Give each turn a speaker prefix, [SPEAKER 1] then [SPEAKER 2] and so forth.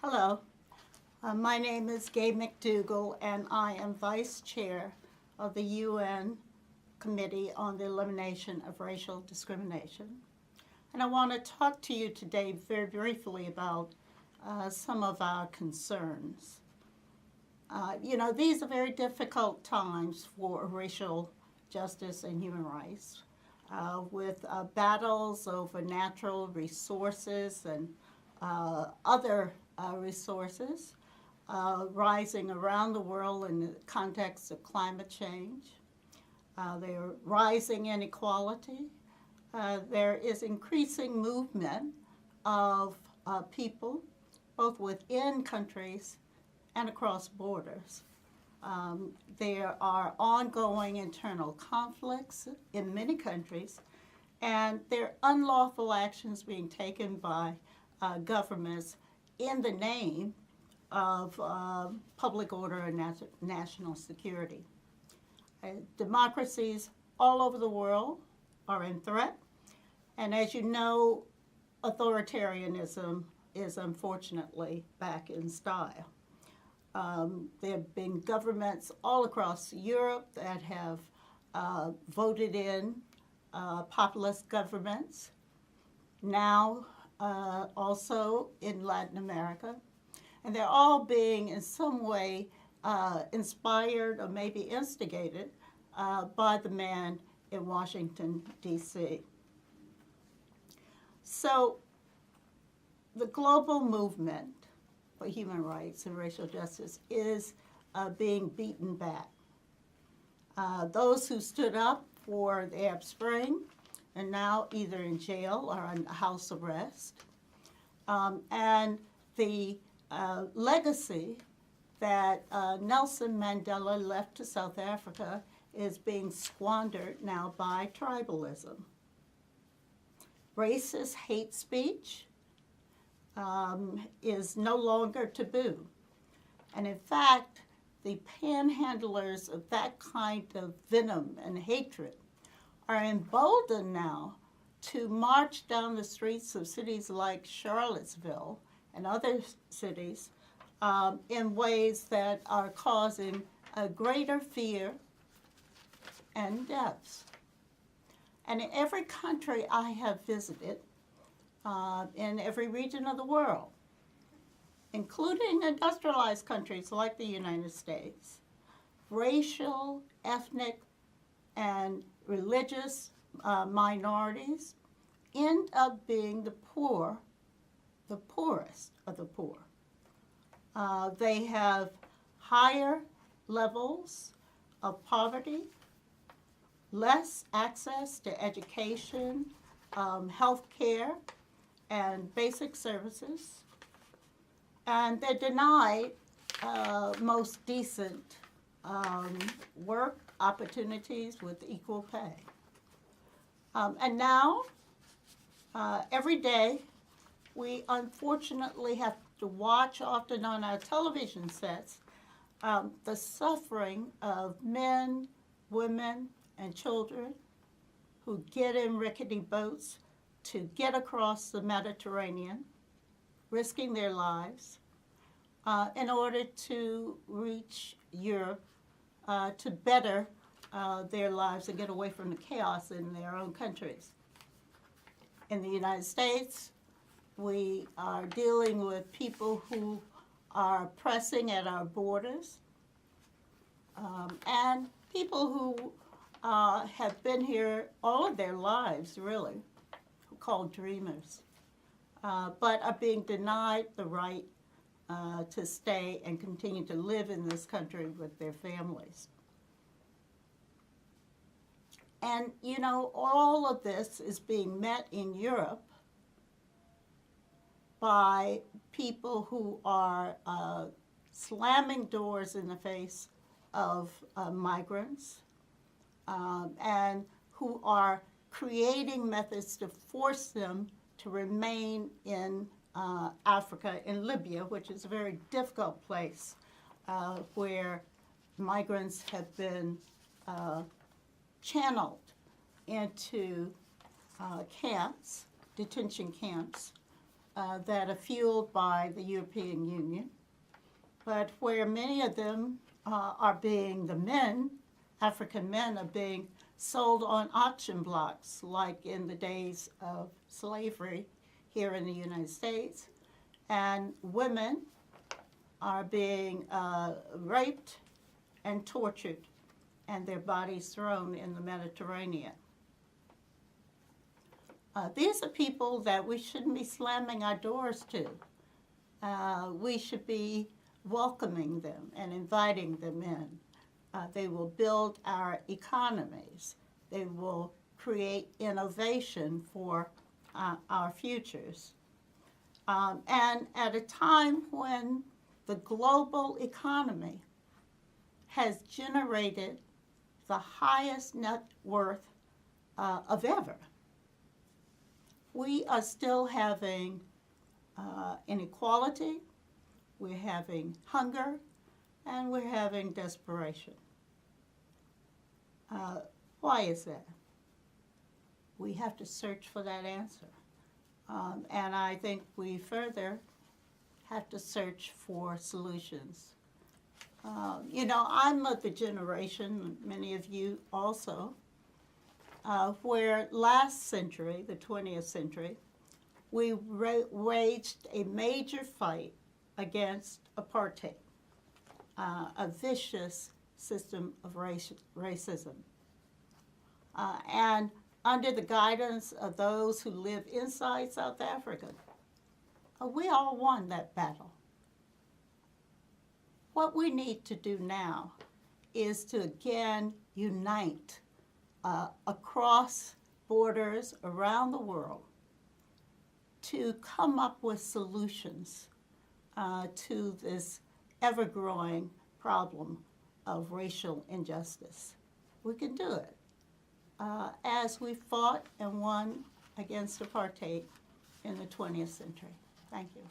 [SPEAKER 1] Hello, my name is Gay McDougall, and I am Vice Chair of the UN Committee on the Elimination of Racial Discrimination. And I want to talk to you today very briefly about some of our concerns. These are very difficult times for racial justice and human rights, with battles over natural resources and other resources rising around the world in the context of climate change. There are rising inequality. There is increasing movement of people, both within countries and across borders. There are ongoing internal conflicts in many countries, and there are unlawful actions being taken by governments in the name of public order and national security. Democracies all over the world are in threat, and as you know, authoritarianism is unfortunately back in style. There have been governments all across Europe that have voted in populist governments, now also in Latin America, and they're all being in some way inspired or maybe instigated by the man in Washington, D.C. So the global movement for human rights and racial justice is being beaten back. Those who stood up for the Arab Spring are now either in jail or on house arrest. And the legacy that Nelson Mandela left to South Africa is being squandered now by tribalism. Racist hate speech is no longer taboo. And in fact, the panhandlers of that kind of venom and hatred are emboldened now to march down the streets of cities like Charlottesville and other cities in ways that are causing a greater fear and deaths. And in every country I have visited, in every region of the world, including industrialized countries like the United States, racial, ethnic, and religious minorities end up being the poorest of the poor. They have higher levels of poverty, less access to education, health care, and basic services, and they're denied most decent work opportunities with equal pay. And now, every day, we unfortunately have to watch, often on our television sets, the suffering of men, women, and children who get in rickety boats to get across the Mediterranean, risking their lives, in order to reach Europe to better their lives and get away from the chaos in their own countries. In the United States, we are dealing with people who are pressing at our borders, and people who have been here all of their lives, really, called dreamers, but are being denied the right to stay and continue to live in this country with their families. And, all of this is being met in Europe by people who are slamming doors in the face of migrants and who are creating methods to force them to remain in Africa, in Libya, which is a very difficult place where migrants have been channeled into camps, detention camps, that are fueled by the European Union, but where many of them the men, African men, are being sold on auction blocks, like in the days of slavery here in the United States, and women are being raped and tortured and their bodies thrown in the Mediterranean. These are people that we shouldn't be slamming our doors to. We should be welcoming them and inviting them in. They will build our economies. They will create innovation for our futures. And at a time when the global economy has generated the highest net worth of ever, we are still having inequality, we're having hunger, and we're having desperation. Why is that? We have to search for that answer. And I think we further have to search for solutions. I'm of the generation, many of you also, where last century, the 20th century, we waged a major fight against apartheid, a vicious system of racism. And under the guidance of those who live inside South Africa, we all won that battle. What we need to do now is to again unite across borders around the world to come up with solutions to this ever-growing problem of racial injustice. We can do it. As we fought and won against apartheid in the 20th century. Thank you.